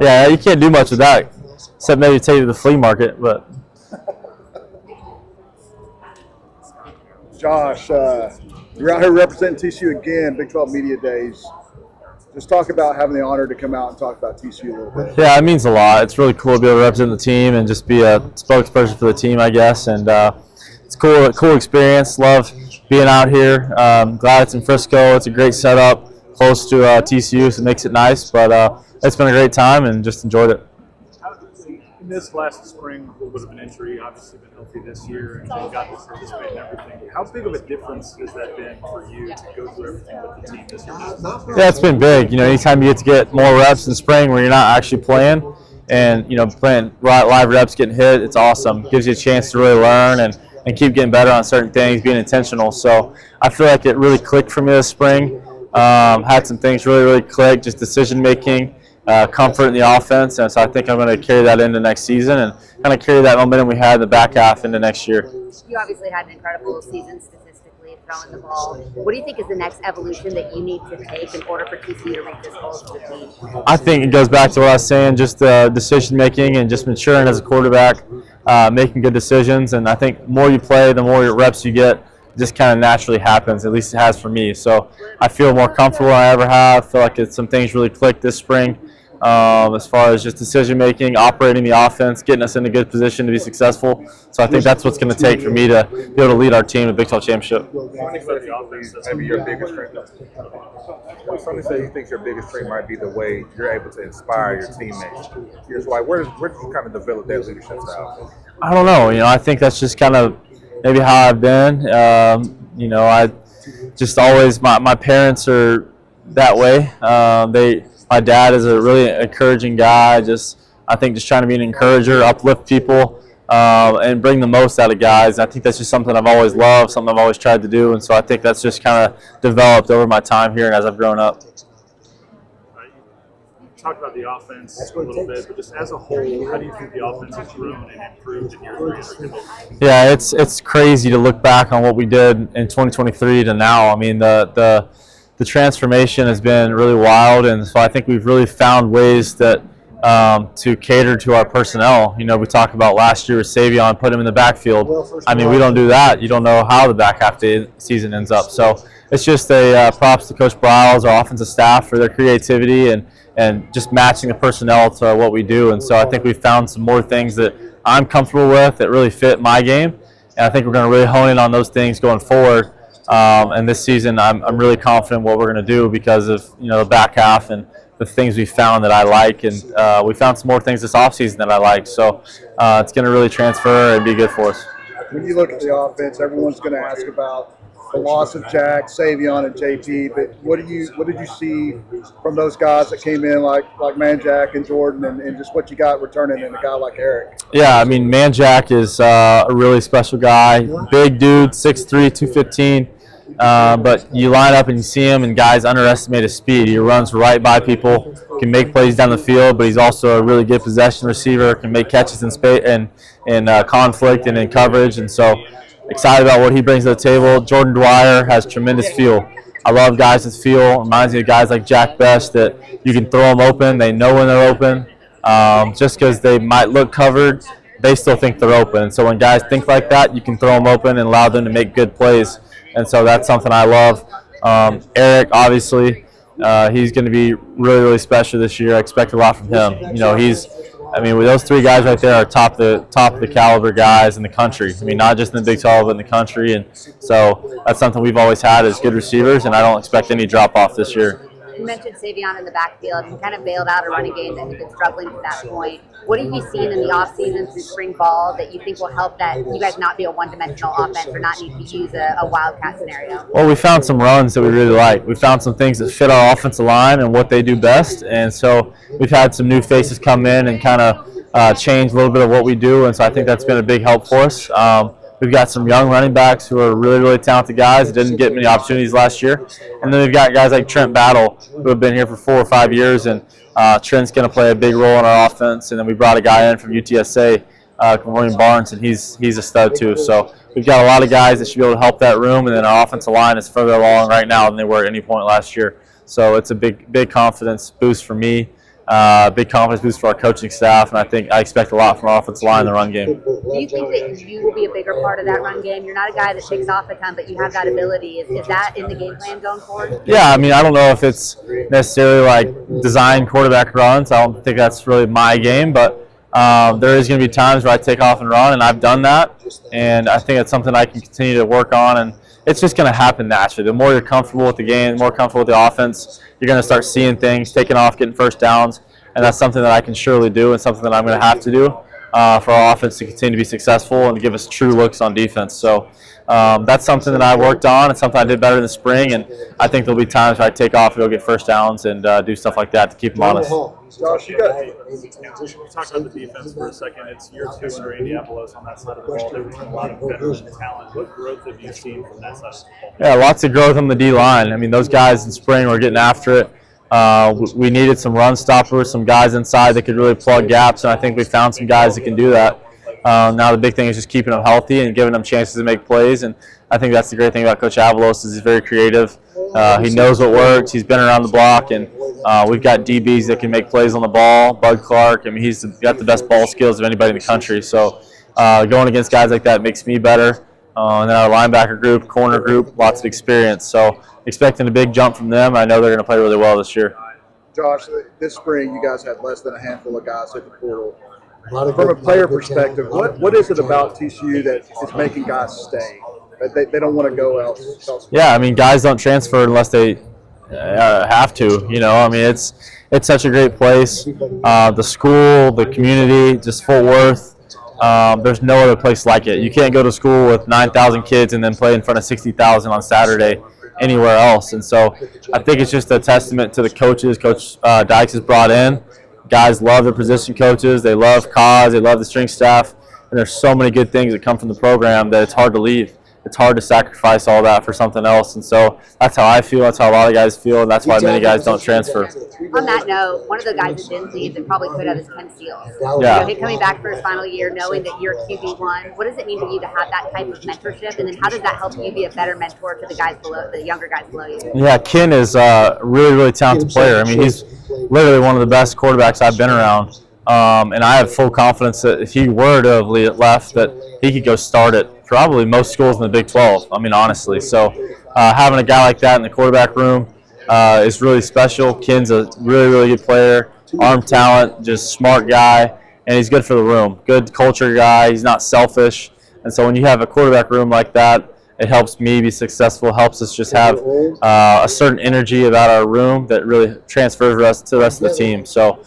Yeah, you can't do much with that, except maybe take it to the flea market. But Josh, you're out here representing TCU again, Big 12 Media Days. Just talk about having the honor to come out and talk about TCU a little bit. yeah, it means a lot. It's really cool to be able to represent the team and just be a spokesperson for the team, I guess. And it's cool experience. Love being out here. Glad it's in Frisco. It's a great setup, close to TCU, so it makes it nice. But it's been a great time and just enjoyed it. This last spring, a little bit of an injury, obviously been healthy this year, and you got to participate and everything. How big of a difference has that been for you to go through everything with the team this year? Yeah, it's been big. Anytime you get more reps in spring where you're not actually playing, and playing live reps, getting hit, it's awesome. Gives you a chance to really learn and keep getting better on certain things, being intentional. So I feel like it really clicked for me this spring. Had some things really click, just decision making. Comfort in the offense, and so I think I'm going to carry that into next season and kind of carry that momentum we had in the back half into next year. You obviously had an incredible season statistically throwing the ball. What do you think is the next evolution that you need to take in order for TCU to reach this goal for the team? I think it goes back to what I was saying, just decision making and just maturing as a quarterback, making good decisions. And I think the more you play, the more reps you get, it just kind of naturally happens. At least it has for me. So I feel more comfortable than I ever have. I feel like some things really clicked this spring. As far as just decision making, operating the offense, getting us in a good position to be successful. So I think that's what's going to take for me to be able to lead our team to the Big 12 championship. Maybe your biggest strength. Somebody say you think your biggest strength might be the way you're able to inspire your teammates. Here's why. Where did you kind of develop that leadership style? I don't know. I think that's just kind of maybe how I've been. I just always my parents are that way. My dad is a really encouraging guy. I think just trying to be an encourager, uplift people, and bring the most out of guys. I think that's just something I've always loved, something I've always tried to do, and so I think that's just kind of developed over my time here and as I've grown up. Talk about the offense a little bit, but just as a whole, how do you think the offense has grown and improved in your career? Yeah, it's crazy to look back on what we did in 2023 to now. I mean, the transformation has been really wild, and so I think we've really found ways that to cater to our personnel. We talked about last year with Savion, put him in the backfield. I mean, we don't do that. You don't know how the back half of the season ends up. So it's just a props to Coach Briles, our offensive staff, for their creativity and just matching the personnel to what we do. And so I think we've found some more things that I'm comfortable with that really fit my game, and I think we're going to really hone in on those things going forward. And this season, I'm really confident what we're going to do because of the back half and the things we found that I like, and we found some more things this offseason that I like. So it's going to really transfer and be good for us. When you look at the offense, everyone's going to ask about the loss of Jack, Savion, and JP. But what did you see from those guys that came in like Manjack and Jordan, and just what you got returning in a guy like Eric? Yeah, I mean, Manjack is a really special guy, big dude, 6'3", 215. But you line up and you see him, and guys underestimate his speed. He runs right by people, can make plays down the field, but he's also a really good possession receiver, can make catches in space and conflict and in coverage. And so excited about what he brings to the table. Jordan Dwyer has tremendous feel. I love guys with feel. Reminds me of guys like Jack Best that you can throw them open. They know when they're open. Just because they might look covered, they still think they're open. And so when guys think like that, you can throw them open and allow them to make good plays. And so that's something I love. Eric, obviously, he's going to be really special this year. I expect a lot from him. With those three guys right there are top of the caliber guys in the country. I mean, not just in the Big 12, but in the country. And so that's something we've always had as good receivers, and I don't expect any drop off this year. You mentioned Savion in the backfield. He kind of bailed out a running game that had been struggling to that point. What have you seen in the offseason through spring ball that you think will help that you guys not be a one-dimensional offense or not need to use a wildcat scenario? Well, we found some runs that we really like. We found some things that fit our offensive line and what they do best. And so we've had some new faces come in and kind of change a little bit of what we do. And so I think that's been a big help for us. We've got some young running backs who are really talented guys that didn't get many opportunities last year. And then we've got guys like Trent Battle who have been here for 4 or 5 years, and Trent's going to play a big role in our offense. And then we brought a guy in from UTSA, William Barnes, and he's a stud too. So we've got a lot of guys that should be able to help that room, and then our offensive line is further along right now than they were at any point last year. So it's a big confidence boost for me. big confidence boost for our coaching staff, and I expect a lot from our offensive line in the run game. Do you think that you will be a bigger part of that run game? You're not a guy that takes off a ton, but you have that ability. Is that in the game plan going forward? Yeah, I mean, I don't know if it's necessarily like design quarterback runs. I don't think that's really my game, but there is going to be times where I take off and run, and I've done that, and I think it's something I can continue to work on, and it's just going to happen naturally. The more you're comfortable with the game, the more comfortable with the offense, you're going to start seeing things, taking off, getting first downs, and that's something that I can surely do and something that I'm going to have to do for our offense to continue to be successful and to give us true looks on defense. So that's something that I worked on. It's something I did better in the spring, and I think there'll be times where I take off and go get first downs and do stuff like that to keep them honest. Josh, you Talk about the defense for a second. It's year 2 under Indianapolis on that side of the ball. There was a lot of veteran talent. What growth have you seen from that side of the ball? Yeah, lots of growth on the D-line. I mean, those guys in spring were getting after it. We needed some run stoppers, some guys inside that could really plug gaps, and I think we found some guys that can do that. Now the big thing is just keeping them healthy and giving them chances to make plays, and I think that's the great thing about Coach Avalos is he's very creative. He knows what works. He's been around the block, and we've got DBs that can make plays on the ball. Bud Clark, I mean, he's got the best ball skills of anybody in the country. So going against guys like that makes me better. And then our linebacker group, corner group, lots of experience. So expecting a big jump from them. I know they're going to play really well this year. Josh, this spring you guys had less than a handful of guys hit the portal. From a player perspective, what is it about TCU that is making guys stay? They don't want to go elsewhere? Yeah, I mean, guys don't transfer unless they have to. You know, I mean, it's such a great place. The school, the community, just Fort Worth. There's no other place like it. You can't go to school with 9,000 kids and then play in front of 60,000 on Saturday anywhere else. And so I think it's just a testament to the coaches Coach Dykes has brought in. Guys love their position coaches. They love Cause. They love the strength staff. And there's so many good things that come from the program that it's hard to leave. It's hard to sacrifice all that for something else. And so that's how I feel. That's how a lot of guys feel. And that's why many guys don't transfer. On that note, one of the guys that didn't leave that probably could have is Ken Steele. Yeah. You know, him coming back for his final year, knowing that you're QB1, what does it mean to you to have that type of mentorship? And then how does that help you be a better mentor to the guys below, the younger guys below you? Yeah, Ken is a really, really talented player. I mean, he's literally one of the best quarterbacks I've been around. And I have full confidence that if he were to have left, that he could go start at probably most schools in the Big 12, I mean, honestly. So having a guy like that in the quarterback room is really special. Ken's a really, really good player, arm talent, just smart guy, and he's good for the room. Good culture guy. He's not selfish. And so when you have a quarterback room like that, it helps me be successful, helps us just have a certain energy about our room that really transfers to the rest of the team. So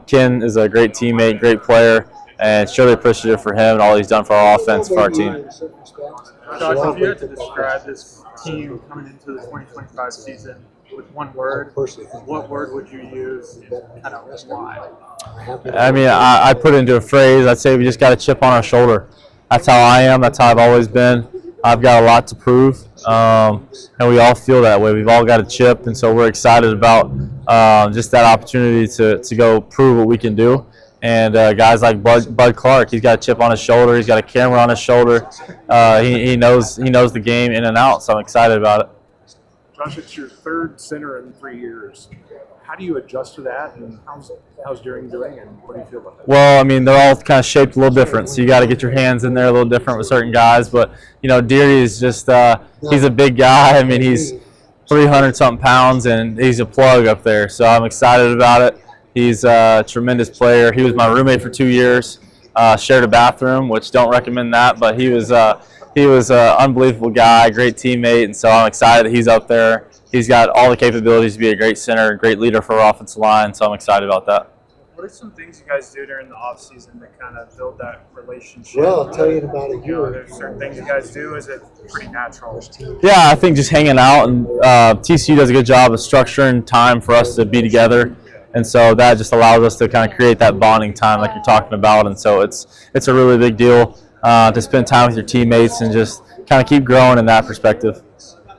Ken is a great teammate, great player, and it's really appreciative for him and all he's done for our offense, for our team. Josh, if you had to describe this team coming into the 2025 season with one word, what word would you use and kind of why? I mean, I put it into a phrase. I'd say we just got a chip on our shoulder. That's how I am. That's how I've always been. I've got a lot to prove, and we all feel that way. We've all got a chip, and so we're excited about just that opportunity to go prove what we can do. And guys like Bud Clark, he's got a chip on his shoulder. He's got a camera on his shoulder. He knows the game in and out, so I'm excited about it. Josh, it's your third center in 3 years. How do you adjust to that, and how's Deering doing, and what do you feel about that? Well, I mean, they're all kind of shaped a little different, so you got to get your hands in there a little different with certain guys. But, you know, Deary is just he's a big guy. I mean, he's 300-something pounds, and he's a plug up there. So I'm excited about it. He's a tremendous player. He was my roommate for 2 years, shared a bathroom, which don't recommend that, but he was an unbelievable guy, great teammate, and so I'm excited that he's up there. He's got all the capabilities to be a great center, a great leader for our offensive line, so I'm excited about that. What are some things you guys do during the offseason to kind of build that relationship? Well, I'll tell you in about a You know, year. there's certain things you guys do. Is it pretty natural? Yeah, I think just hanging out, and TCU does a good job of structuring time for us to be together, and so that just allows us to kind of create that bonding time like you're talking about, and so it's a really big deal to spend time with your teammates and just kind of keep growing in that perspective.